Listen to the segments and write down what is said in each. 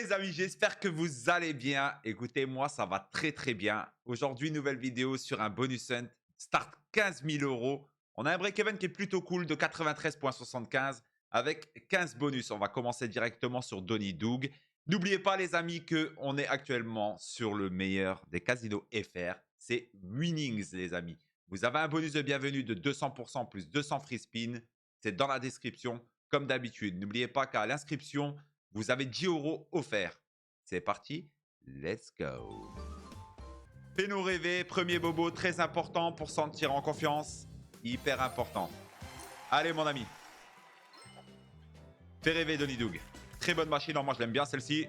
les amis, j'espère que vous allez bien. Écoutez, moi, ça va très très bien. Aujourd'hui, nouvelle vidéo sur un bonus hunt. Start 15 000 euros. On a un break-even qui est plutôt cool de 93,75 avec 15 bonus. On va commencer directement sur Donny Doug. N'oubliez pas les amis qu'on est actuellement sur le meilleur des casinos FR. C'est Winnings les amis. Vous avez un bonus de bienvenue de 200% plus 200 free spin. C'est dans la description comme d'habitude. N'oubliez pas qu'à l'inscription, vous avez 10 euros offerts. C'est parti, let's go. Fais-nous rêver, premier bobo, très important pour sentir en confiance. Hyper important. Allez mon ami. Fais rêver Donny Doug. Très bonne machine, moi je l'aime bien celle-ci.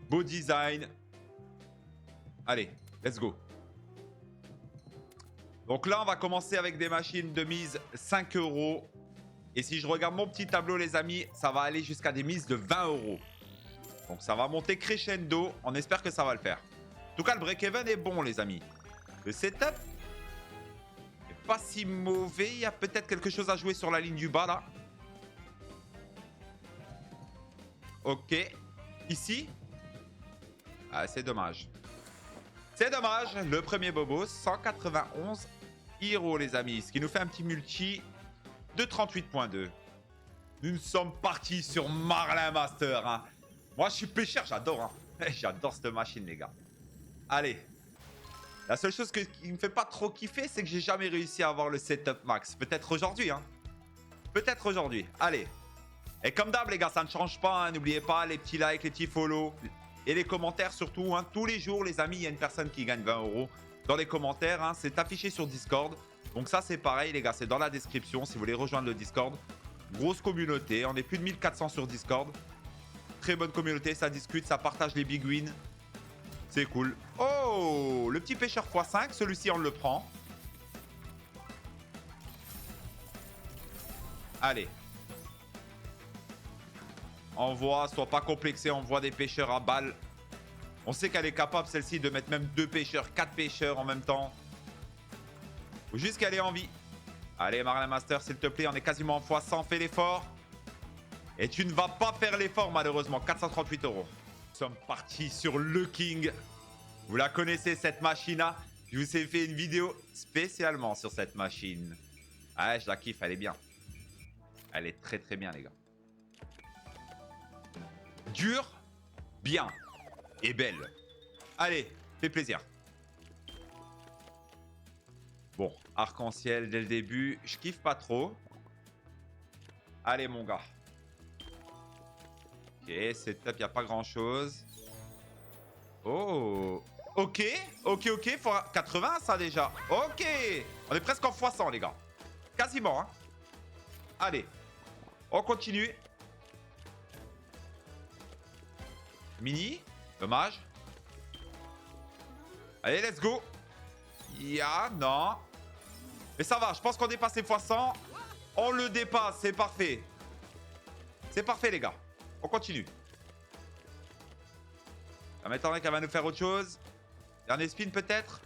Beau design. Allez, let's go. Donc là, on va commencer avec des machines de mise 5 euros. Et si je regarde mon petit tableau, les amis, ça va aller jusqu'à des mises de 20 euros. Donc ça va monter crescendo. On espère que ça va le faire. En tout cas, le break-even est bon, les amis. Le setup n'est pas si mauvais. Il y a peut-être quelque chose à jouer sur la ligne du bas, là. Ok. Ici. Ah, c'est dommage. C'est dommage. Le premier bobo, 191 euros, les amis. Ce qui nous fait un petit multi de 38,2. Nous sommes partis sur Marlin Master. Hein. Moi, je suis pêcheur, j'adore. Hein. J'adore cette machine, les gars. Allez. La seule chose qui me fait pas trop kiffer, c'est que j'ai jamais réussi à avoir le setup max. Peut-être aujourd'hui, hein. Peut-être aujourd'hui. Allez. Et comme d'hab, les gars, ça ne change pas. Hein. N'oubliez pas les petits likes, les petits follow. Et les commentaires surtout. Hein. Tous les jours, les amis, il y a une personne qui gagne 20 euros. Dans les commentaires, hein. C'est affiché sur Discord. Donc ça, c'est pareil, les gars. C'est dans la description si vous voulez rejoindre le Discord. Grosse communauté. On est plus de 1400 sur Discord. Très bonne communauté. Ça discute, ça partage les big wins. C'est cool. Oh, le petit pêcheur x5. Celui-ci, on le prend. Allez. Envoie, sois pas complexé. Envoie des pêcheurs à balles. On sait qu'elle est capable, celle-ci, de mettre même 2 pêcheurs, 4 pêcheurs en même temps. Faut juste qu'elle ait envie. Allez, Marlin Master, s'il te plaît. On est quasiment en x100. Fais l'effort. Et tu ne vas pas faire l'effort, malheureusement. 438 euros. Nous sommes partis sur le King. Vous la connaissez, cette machine-là. Je vous ai fait une vidéo spécialement sur cette machine. Ah, je la kiffe, elle est bien. Elle est très très bien, les gars. Dure, bien et belle. Allez, fait plaisir. Bon, arc-en-ciel dès le début. Je kiffe pas trop. Allez, mon gars. Ok, setup, il n'y a pas grand-chose. Oh, ok, ok, faut 80 ça déjà. Ok, on est presque en x100 les gars. Quasiment, hein. Allez, on continue. Mini, dommage. Allez, let's go. Non. Mais ça va, je pense qu'on dépasse les x100. On le dépasse, c'est parfait. C'est parfait les gars. On continue. Ça m'étonnerait qu'elle va nous faire autre chose. Dernier spin peut-être.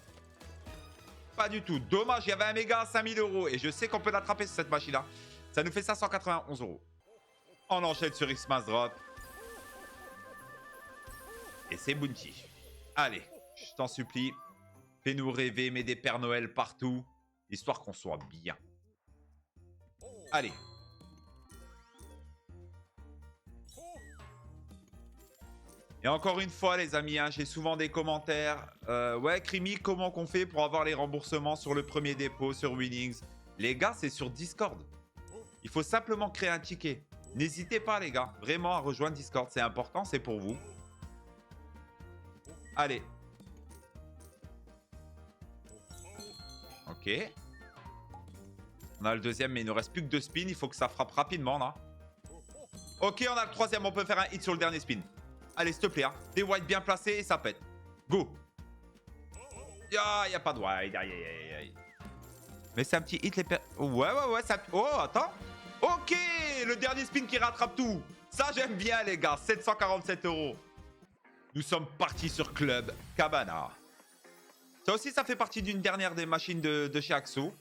Pas du tout. Dommage, il y avait un méga à 5000 euros. Et je sais qu'on peut l'attraper sur cette machine-là. Ça nous fait 591 euros. On enchaîne sur X-Mass Drop. Et c'est Bounty. Allez, je t'en supplie. Fais-nous rêver, mets des Pères Noël partout. Histoire qu'on soit bien. Allez. Et encore une fois, les amis, hein, j'ai souvent des commentaires. Ouais, Crimi, comment qu'on fait pour avoir les remboursements sur le premier dépôt sur Winnings? Les gars, c'est sur Discord. Il faut simplement créer un ticket. N'hésitez pas, les gars, vraiment à rejoindre Discord. C'est important, c'est pour vous. Allez. Ok. On a le deuxième, mais il ne reste plus que 2 spins. Il faut que ça frappe rapidement, là. Ok, on a le troisième. On peut faire un hit sur le dernier spin. Allez, s'il te plaît, hein. Des whites bien placés et ça pète. Go. Il n'y a pas de white. Aïe, aïe, aïe. Mais c'est un petit hit, les ouais. Ça... Oh, attends. Ok, le dernier spin qui rattrape tout. Ça, j'aime bien, les gars. 747 euros. Nous sommes partis sur Club Cabana. Ça aussi, ça fait partie d'une dernière des machines de chez Axo.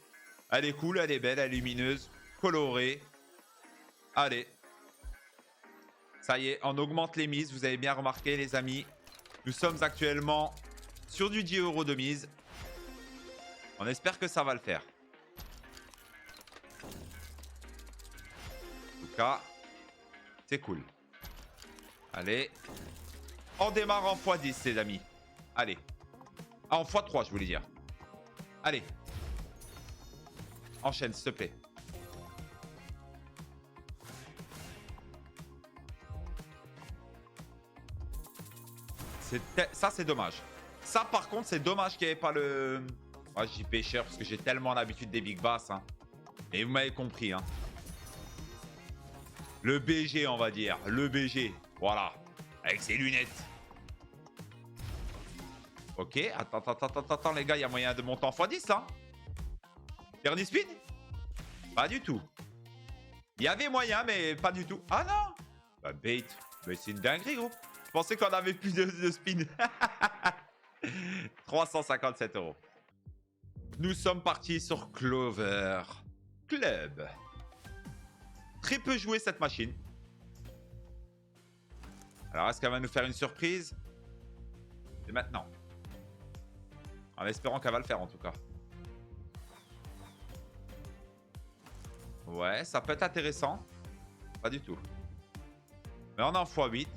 Elle est cool, elle est belle, elle est lumineuse, colorée. Allez. Ça y est, on augmente les mises. Vous avez bien remarqué, les amis. Nous sommes actuellement sur du 10 € de mise. On espère que ça va le faire. En tout cas, c'est cool. Allez. On démarre en x10, les amis. Allez. Ah, en x3, je voulais dire. Allez. Enchaîne, s'il te plaît. Ça, c'est dommage. Ça, par contre, c'est dommage qu'il n'y ait pas le... Moi, j'y pêcheur parce que j'ai tellement l'habitude des big bass. Hein. Et vous m'avez compris. Hein. Le BG, on va dire. Le BG. Voilà. Avec ses lunettes. Ok. Attends, les gars. Il y a moyen de monter en x10, là. Dernier speed? Pas du tout. Il y avait moyen, mais pas du tout. Ah non. Bah, bait. Mais c'est une dinguerie, gros. Je pensais qu'on avait plus de spin. 357 €. Nous sommes partis sur Clover Club. Très peu joué cette machine. Alors, est-ce qu'elle va nous faire une surprise? C'est maintenant. En espérant qu'elle va le faire, en tout cas. Ouais, ça peut être intéressant. Pas du tout. Mais on est en x8.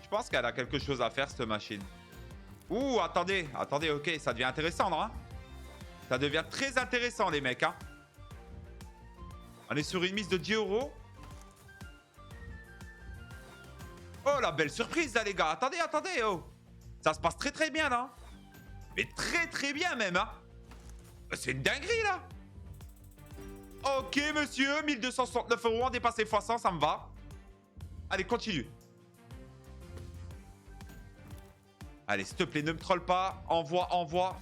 Je pense qu'elle a quelque chose à faire, cette machine. Ouh, attendez, ok, ça devient intéressant, non? Ça devient très intéressant, les mecs, hein. On est sur une mise de 10 €. Oh, la belle surprise, là, les gars. Attendez, oh. Ça se passe très, très bien, là. Mais très, très bien, même, hein. C'est une dinguerie, là. Ok, monsieur, 1269 €, on dépasse les x100, ça me va. Allez, continue. Allez, s'il te plaît, ne me troll pas. Envoie.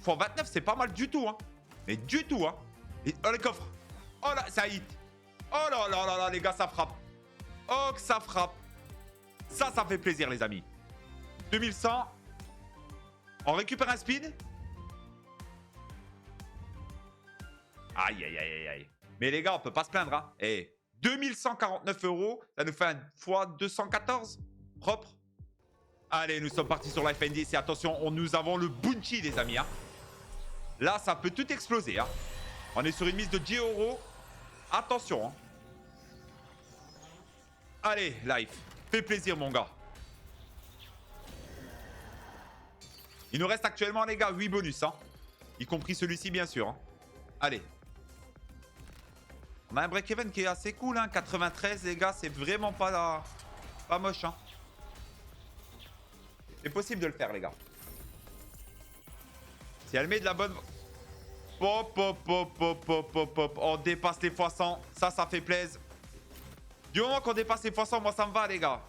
x29, c'est pas mal du tout, hein. Mais du tout, hein. Et, oh, les coffres. Oh là, ça hit. Oh là là là là, les gars, ça frappe. Oh, que ça frappe. Ça fait plaisir, les amis. 2100. On récupère un speed. Aïe, aïe, aïe, aïe. Mais les gars, on peut pas se plaindre, hein. Et 2149 €, ça nous fait un fois 214. Propre. Allez, nous sommes partis sur Life N10 et attention, nous avons le bounty, les amis. Hein. Là, ça peut tout exploser. Hein. On est sur une mise de 10 €. Attention. Hein. Allez, Life. Fais plaisir, mon gars. Il nous reste actuellement, les gars, 8 bonus. Hein. Y compris celui-ci, bien sûr. Hein. Allez. On a un break-even qui est assez cool. Hein. 93, les gars, c'est vraiment pas moche. Hein. C'est possible de le faire, les gars. Si elle met de la bonne... Pop. On dépasse les x100. Ça fait plaisir. Du moment qu'on dépasse les x100, moi, ça me va, les gars.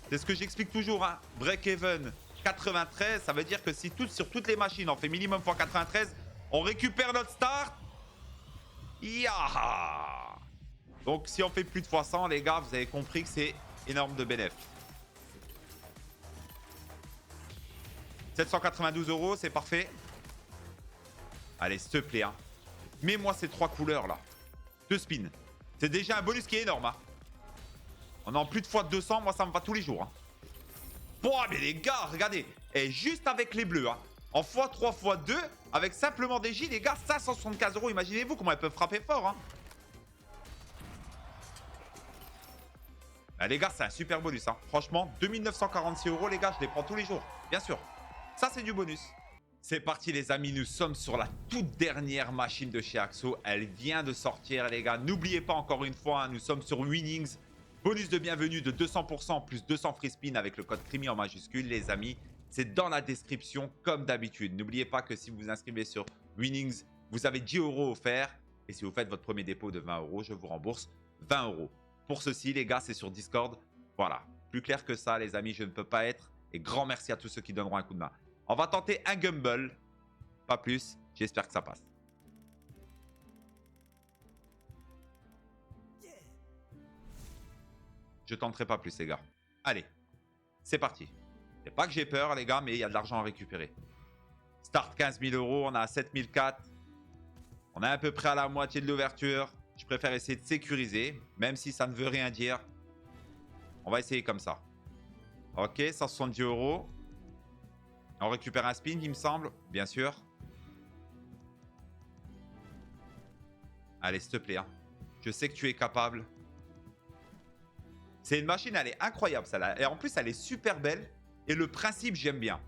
C'est ce que j'explique toujours. Hein. Break-even 93, ça veut dire que si sur toutes les machines, on fait minimum x 93, on récupère notre start. Yeah. Donc, si on fait plus de x100, les gars, vous avez compris que c'est énorme de bénéfice. 792 €, c'est parfait. Allez, s'il te plaît. Hein. Mets-moi ces 3 couleurs là. 2 spins. C'est déjà un bonus qui est énorme. Hein. On est en plus de x 200, moi ça me va tous les jours. Hein. Bon, mais les gars, regardez. Et juste avec les bleus. Hein. En x3, x2, avec simplement des J, les gars, 575 €. Imaginez-vous comment elles peuvent frapper fort. Hein. Ah, les gars, c'est un super bonus. Hein. Franchement, 2946 €, les gars, je les prends tous les jours. Bien sûr. Ça, c'est du bonus. C'est parti, les amis. Nous sommes sur la toute dernière machine de chez Axo. Elle vient de sortir, les gars. N'oubliez pas, encore une fois, hein, nous sommes sur Winnings. Bonus de bienvenue de 200% plus 200 free spin avec le code CRIMI en majuscule, les amis. C'est dans la description, comme d'habitude. N'oubliez pas que si vous vous inscrivez sur Winnings, vous avez 10 € offerts. Et si vous faites votre premier dépôt de 20 €, je vous rembourse 20 €. Pour ceci, les gars, c'est sur Discord. Voilà. Plus clair que ça, les amis, je ne peux pas être. Et grand merci à tous ceux qui donneront un coup de main. On va tenter un Gumball. Pas plus. J'espère que ça passe. Je tenterai pas plus, les gars. Allez. C'est parti. C'est pas que j'ai peur, les gars, mais il y a de l'argent à récupérer. Start 15 000 €. On a 7 004. On est à peu près à la moitié de l'ouverture. Je préfère essayer de sécuriser, même si ça ne veut rien dire. On va essayer comme ça. Ok, 170 €. On récupère un spin, il me semble, bien sûr. Allez, s'il te plaît. Hein. Je sais que tu es capable. C'est une machine, elle est incroyable, celle-là. Et en plus, elle est super belle. Et le principe, j'aime bien.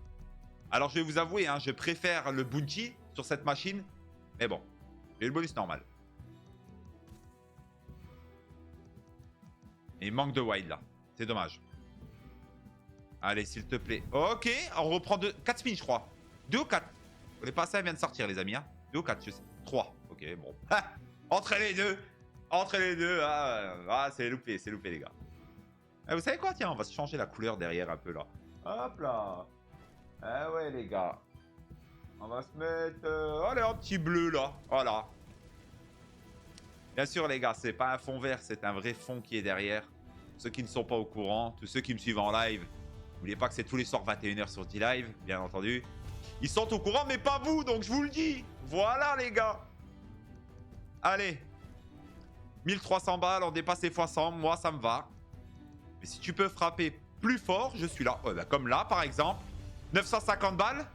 Alors, je vais vous avouer, hein, je préfère le bounty sur cette machine. Mais bon, j'ai le bonus normal. Et il manque de wild, là. C'est dommage. Allez, s'il te plaît. Ok, on reprend 4 spins, je crois. 2 ou 4. On est passé, elle vient de sortir, les amis. Hein. 2 ou 4, je sais. 3. Ok, bon. Entre les deux. Entre les deux. C'est loupé, les gars. Vous savez quoi? Tiens, on va se changer la couleur derrière un peu, là. Hop là. Ah ouais, les gars. On va se mettre... allez, un petit bleu, là. Voilà. Bien sûr, les gars, c'est pas un fond vert, c'est un vrai fond qui est derrière. Ceux qui ne sont pas au courant, tous ceux qui me suivent en live, n'oubliez pas que c'est tous les soirs 21 h sur D-Live, bien entendu. Ils sont au courant, mais pas vous, donc je vous le dis. Voilà, les gars. Allez. 1300 balles, on dépasse les fois 100, moi, ça me va. Mais si tu peux frapper plus fort, je suis là. Bah, comme là, par exemple. 950 balles.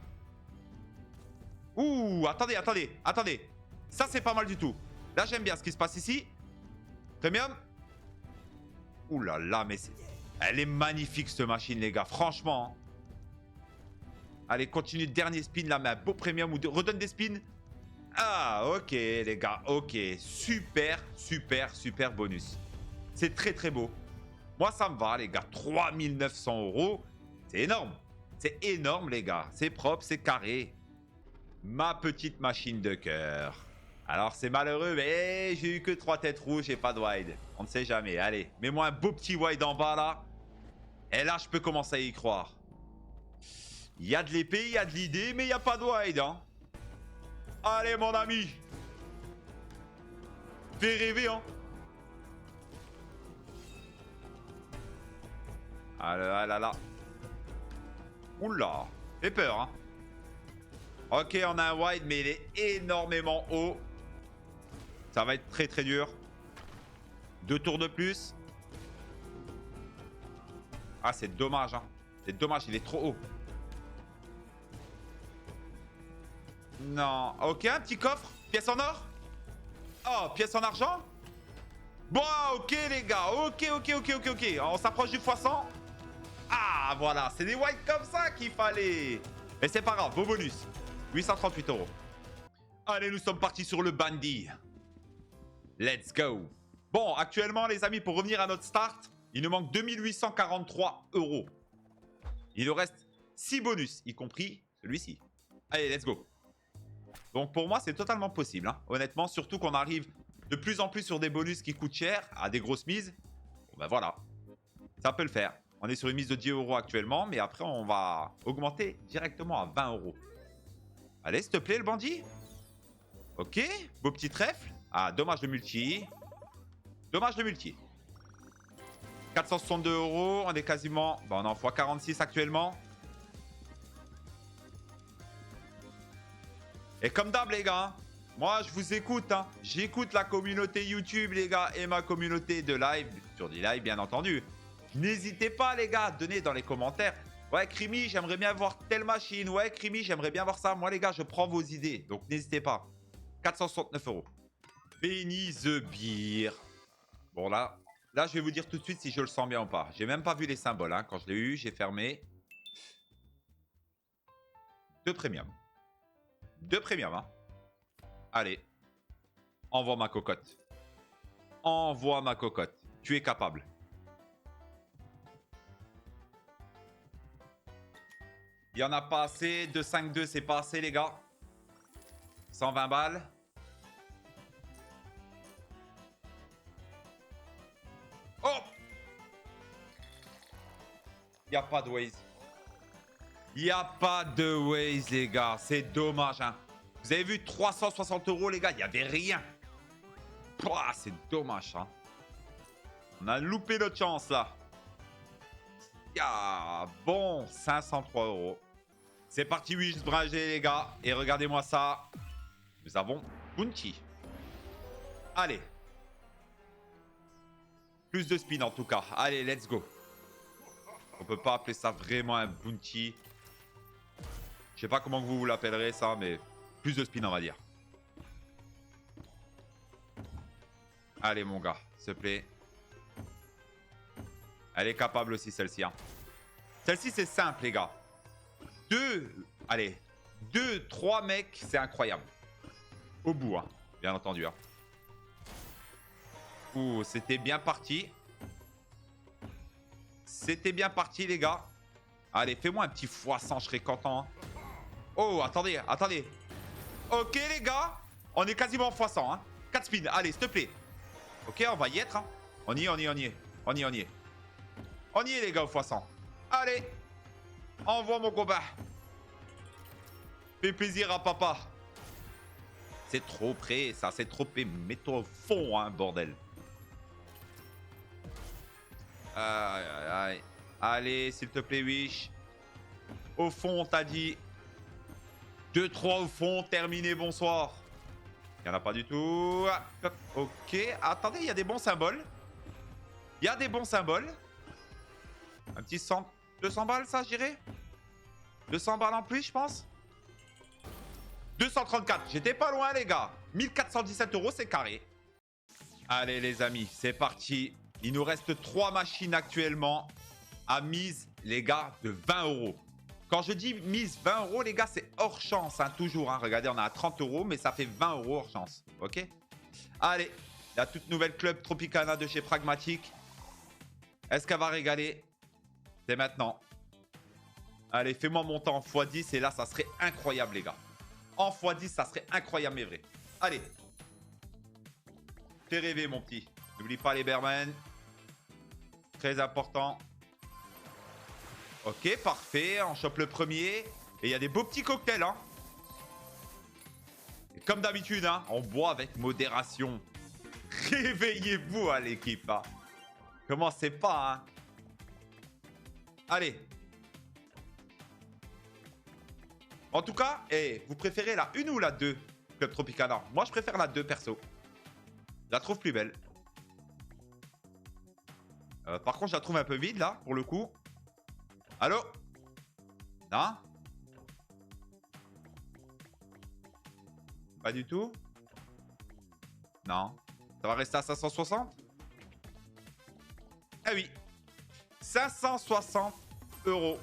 Ouh, attendez. Ça, c'est pas mal du tout. Là, j'aime bien ce qui se passe ici. Premium. Ouh là là, mais c'est... Elle est magnifique, cette machine, les gars. Franchement. Allez, continue. Dernier spin, là. Mais un beau premium. Ou redonne des spins. Ah, ok, les gars. Ok. Super bonus. C'est très beau. Moi, ça me va, les gars. 3900 €. C'est énorme. C'est énorme, les gars. C'est propre, c'est carré. Ma petite machine de cœur. Alors, c'est malheureux, mais j'ai eu que 3 têtes rouges et pas de wide. On ne sait jamais. Allez, mets-moi un beau petit wide en bas, là. Et là, je peux commencer à y croire. Il y a de l'épée, il y a de l'idée, mais il n'y a pas de wide, hein. Allez, mon ami. Fais rêver, hein. Ah là. Oula. Fais peur, hein. Ok, on a un wide, mais il est énormément haut. Ça va être très dur. 2 tours de plus. Ah, c'est dommage, hein. C'est dommage, il est trop haut. Non. Ok, un petit coffre. Pièce en or. Oh, pièce en argent. Bon, ok, les gars. Ok. On s'approche du x100. Ah, voilà. C'est des whites comme ça qu'il fallait. Mais c'est pas grave. Beau bonus. 838 €. Allez, nous sommes partis sur le bandit. Let's go. Bon, actuellement, les amis, pour revenir à notre start, il nous manque 2843 €. Il nous reste 6 bonus, y compris celui-ci. Allez, let's go. Donc, pour moi, c'est totalement possible. Hein. Honnêtement, surtout qu'on arrive de plus en plus sur des bonus qui coûtent cher, à des grosses mises. Bon, ben voilà. Ça peut le faire. On est sur une mise de 10 € actuellement, mais après, on va augmenter directement à 20 €. Allez, s'il te plaît, le bandit. Ok, beau petit trèfle. Ah, dommage de multi. 462 €, on est quasiment... Bon, on est en x46 actuellement. Et comme d'hab, les gars, moi, je vous écoute. Hein. J'écoute la communauté YouTube, les gars, et ma communauté de live, sur des lives, bien entendu. N'hésitez pas, les gars, à donner dans les commentaires. Ouais, Crimi, j'aimerais bien voir telle machine. Ouais, Crimi, j'aimerais bien voir ça. Moi, les gars, je prends vos idées. Donc, n'hésitez pas. 469 €. Benny the Beer. Bon, là, je vais vous dire tout de suite si je le sens bien ou pas. J'ai même pas vu les symboles. Hein. Quand je l'ai eu, j'ai fermé. 2 premium. 2 premium, hein. Allez. Envoie ma cocotte. Envoie ma cocotte. Tu es capable. Il n'y en a pas assez. 2,52, c'est pas assez, les gars. 120 balles. Oh! Il n'y a pas de ways. Il n'y a pas de ways, les gars. C'est dommage, hein. Vous avez vu 360 €, les gars. Il n'y avait rien. C'est dommage, hein. On a loupé notre chance, là. Bon, 503 €. C'est parti, 8 bragés, les gars. Et regardez-moi ça. Nous avons bounty. Allez. Plus de spin en tout cas. Allez, let's go. On peut pas appeler ça vraiment un bounty. Je sais pas comment vous l'appellerez ça, mais plus de spin on va dire. Allez mon gars, s'il te plaît. Elle est capable aussi celle-ci. Hein. Celle-ci c'est simple les gars. Allez, 2-3 mecs, c'est incroyable. Au bout, hein, bien entendu. Hein. Ouh, c'était bien parti. C'était bien parti les gars. Allez, fais-moi un petit x100, je serais content. Hein. Oh, attendez, attendez. Ok les gars, on est quasiment x100. Hein. 4 spins, allez, s'il te plaît. Ok, on va y être. Hein. On y est. On y est les gars au x100. Allez, envoie mon combat. Fais plaisir à papa. C'est trop près, ça, c'est trop près. Mets-toi au fond, hein, bordel. Aïe, aïe, aïe. Allez, s'il te plaît, Wish. Au fond, on t'a dit. 2-3 au fond, terminé, bonsoir. Il n'y en a pas du tout. Ok, attendez, il y a des bons symboles. Il y a des bons symboles. Un petit 100, 200 balles, ça, je dirais. 200 balles en plus, je pense. 234, j'étais pas loin, les gars. 1417 €, c'est carré. Allez, les amis, c'est parti. Il nous reste 3 machines actuellement à mise, les gars, de 20 €. Quand je dis mise 20 €, les gars, c'est hors chance, hein, toujours. Hein. Regardez, on a à 30 €, mais ça fait 20 € hors chance. Ok? Allez, la toute nouvelle club Tropicana de chez Pragmatic. Est-ce qu'elle va régaler? C'est maintenant. Allez, fais-moi monter en x10 et là, ça serait incroyable, les gars. En x10, ça serait incroyable, mais vrai. Allez. Fais rêver, mon petit. N'oublie pas les Bearmen. Très important. Ok, parfait. On chope le premier. Et il y a des beaux petits cocktails, hein. Et comme d'habitude, hein, on boit avec modération. Réveillez-vous, à l'équipe. Hein. Commencez pas, hein. Allez. En tout cas, vous préférez la 1 ou la 2, Club Tropicana? Moi, je préfère la 2, perso. Je la trouve plus belle. Par contre, je la trouve un peu vide, là, pour le coup. Allô? Non? Pas du tout? Non. Ça va rester à 560? Ah oui. 560 €.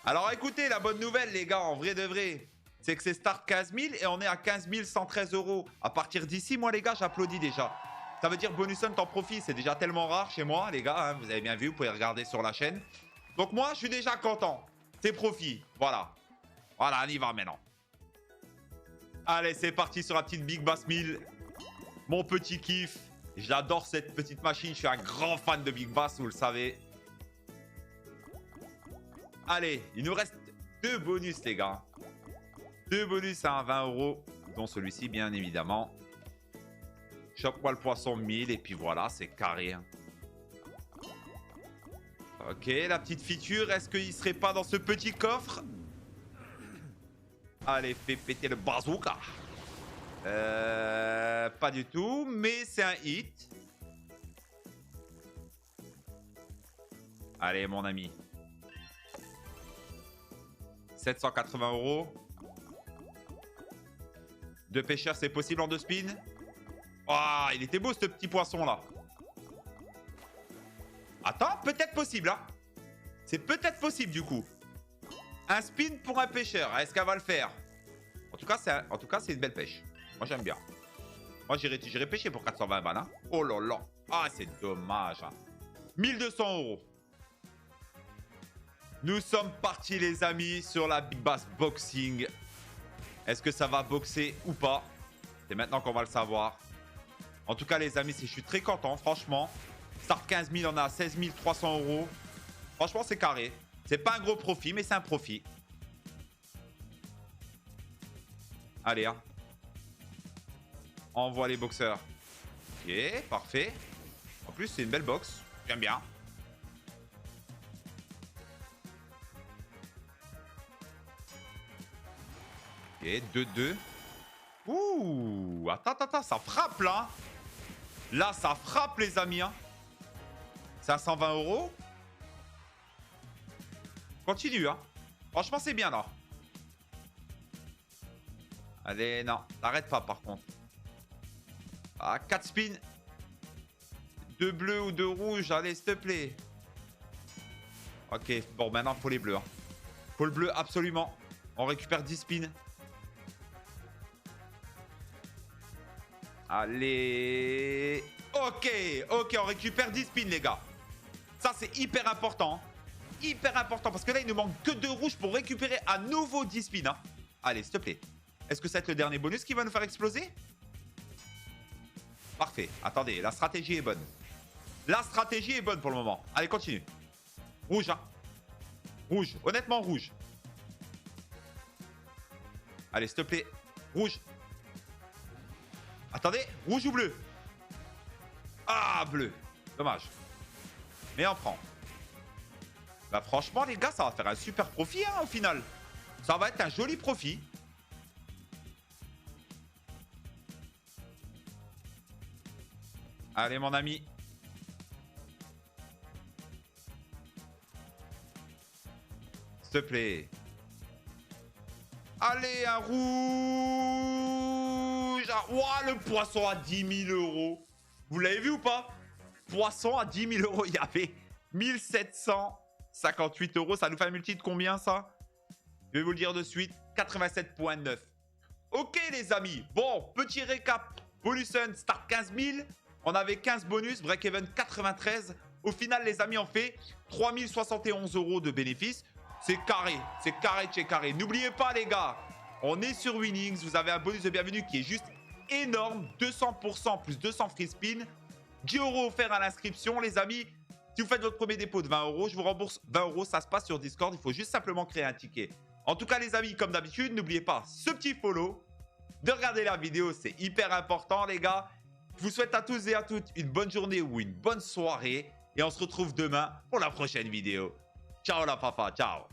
Alors écoutez, la bonne nouvelle, les gars, en vrai de vrai, c'est que c'est start 15 000 et on est à 15 113 €. À partir d'ici, moi, les gars, j'applaudis déjà. Ça veut dire bonus hunt en profit. C'est déjà tellement rare chez moi, les gars. Hein, vous avez bien vu, vous pouvez regarder sur la chaîne. Donc moi, je suis déjà content. C'est profit. Voilà. Voilà, on y va maintenant. Allez, c'est parti sur la petite Big Bass 1000. Mon petit kiff. J'adore cette petite machine. Je suis un grand fan de Big Bass, vous le savez. Allez, il nous reste 2 bonus, les gars. 2 bonus à 20 €, dont celui-ci, bien évidemment. Chope-moi le poisson 1000, et puis voilà, c'est carré. Hein. Ok, la petite feature, est-ce qu'il serait pas dans ce petit coffre? Allez, fais péter le bazooka. Pas du tout, mais c'est un hit. Allez, mon ami. 780 €. 2 pêcheurs, c'est possible en 2 spins? Oh, il était beau ce petit poisson là. Attends, peut-être possible, hein. C'est peut-être possible du coup. Un spin pour un pêcheur. Est-ce qu'elle va le faire? En tout cas, c'est une belle pêche. Moi, j'aime bien. Moi, j'irai pêcher pour 420 balles. Hein. Oh là là. Ah, c'est dommage. Hein. 1200 €. Nous sommes partis, les amis, sur la Big Bass Boxing. Est-ce que ça va boxer ou pas? C'est maintenant qu'on va le savoir. En tout cas, les amis, je suis très content, franchement. Start 15 000, on a 16 300 €. Franchement, c'est carré. C'est pas un gros profit, mais c'est un profit. Allez, hein. Envoie les boxeurs. Ok, parfait. En plus, c'est une belle box. J'aime bien. Ok, 2-2. Ouh, attends, ça frappe là. Là, ça frappe les amis. Hein. 520 €. Continue, hein. Franchement, c'est bien là. Allez, non, t'arrêtes pas par contre. Ah, 4 spins. 2 bleus ou 2 rouges, allez, s'il te plaît. Ok, bon, maintenant, il faut les bleus. Hein. Faut le bleu, absolument. On récupère 10 spins. Allez. Ok, on récupère 10 spins, les gars. Ça, c'est hyper important. Hyper important, parce que là, il nous manque que 2 rouges pour récupérer à nouveau 10 spins. Hein. Allez, s'il te plaît. Est-ce que ça va être le dernier bonus qui va nous faire exploser? Parfait. Attendez, la stratégie est bonne. La stratégie est bonne pour le moment. Allez, continue. Rouge, hein. Rouge. Honnêtement, rouge. Allez, s'il te plaît. Rouge. Attendez. Rouge ou bleu? Ah, bleu. Dommage. Mais on prend. Bah, franchement, les gars, ça va faire un super profit, hein, au final. Ça va être un joli profit. Allez, mon ami. S'il te plaît. Allez, un rouge. Ah, ouah, le poisson à 10 000 €. Vous l'avez vu ou pas? Poisson à 10 000 €. Il y avait 1758 €. Ça nous fait un multi de combien, ça? Je vais vous le dire de suite. 87,9. Ok, les amis. Bon, petit récap. Bonus Hunt, start 15 000. On avait 15 bonus, break-even 93. Au final, les amis, on fait 3071 € de bénéfices. C'est carré de chez carré. N'oubliez pas, les gars, on est sur Winnings. Vous avez un bonus de bienvenue qui est juste énorme. 200% plus 200 free spin. 10 € offerts à l'inscription, les amis. Si vous faites votre premier dépôt de 20 €, je vous rembourse 20 €. Ça se passe sur Discord. Il faut juste simplement créer un ticket. En tout cas, les amis, comme d'habitude, n'oubliez pas ce petit follow. De regarder la vidéo, c'est hyper important, les gars. Je vous souhaite à tous et à toutes une bonne journée ou une bonne soirée. Et on se retrouve demain pour la prochaine vidéo. Ciao la papa, ciao.